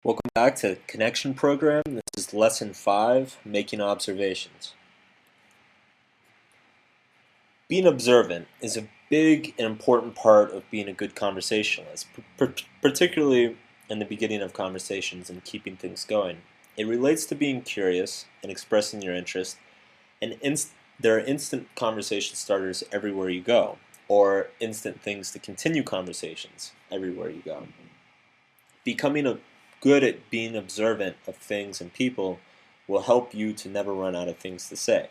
Welcome back to Connection Program. This is Lesson 5, Making Observations. Being observant is a big and important part of being a good conversationalist, particularly in the beginning of conversations and keeping things going. It relates to being curious and expressing your interest, and there are instant conversation starters everywhere you go, or instant things to continue conversations everywhere you go. Becoming good at being observant of things and people will help you to never run out of things to say.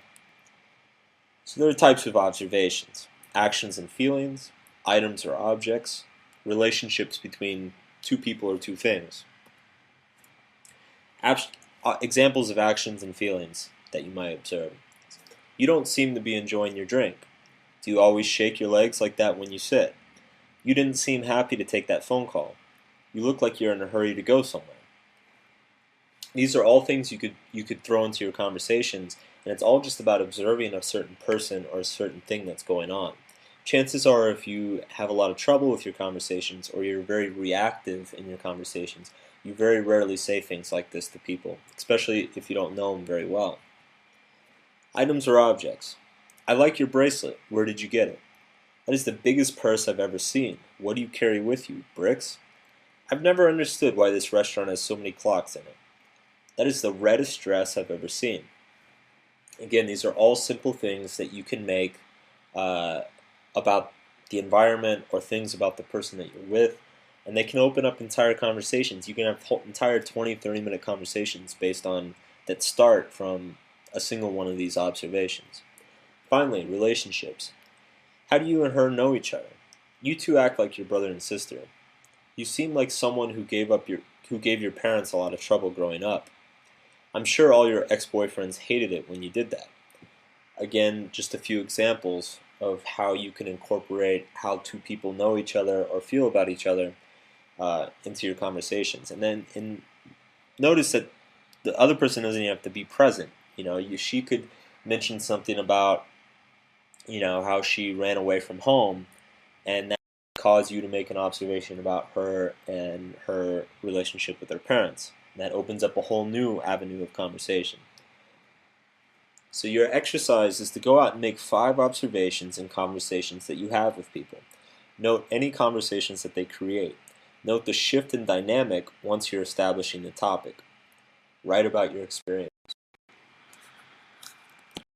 So there are types of observations: actions and feelings, items or objects, relationships between two people or two things. Examples of actions and feelings that you might observe. You don't seem to be enjoying your drink. Do you always shake your legs like that when you sit? You didn't seem happy to take that phone call. You look like you're in a hurry to go somewhere. These are all things you could throw into your conversations, and it's all just about observing a certain person or a certain thing that's going on. Chances are, if you have a lot of trouble with your conversations or you're very reactive in your conversations, you very rarely say things like this to people, especially if you don't know them very well. Items or objects. I like your bracelet. Where did you get it? That is the biggest purse I've ever seen. What do you carry with you? Bricks? I've never understood why this restaurant has so many clocks in it. That is the reddest dress I've ever seen. Again, these are all simple things that you can make about the environment or things about the person that you're with, and they can open up entire conversations. You can have entire 20, 30-minute conversations that start from a single one of these observations. Finally, relationships. How do you and her know each other? You two act like your brother and sister. You seem like someone who gave your parents a lot of trouble growing up. I'm sure all your ex-boyfriends hated it when you did that. Again, just a few examples of how you can incorporate how two people know each other or feel about each other into your conversations. And then notice that the other person doesn't even have to be present. She could mention something about how she ran away from home, and that cause you to make an observation about her and her relationship with her parents. That opens up a whole new avenue of conversation. So your exercise is to go out and make 5 observations in conversations that you have with people. Note any conversations that they create. Note the shift in dynamic once you're establishing the topic. Write about your experience.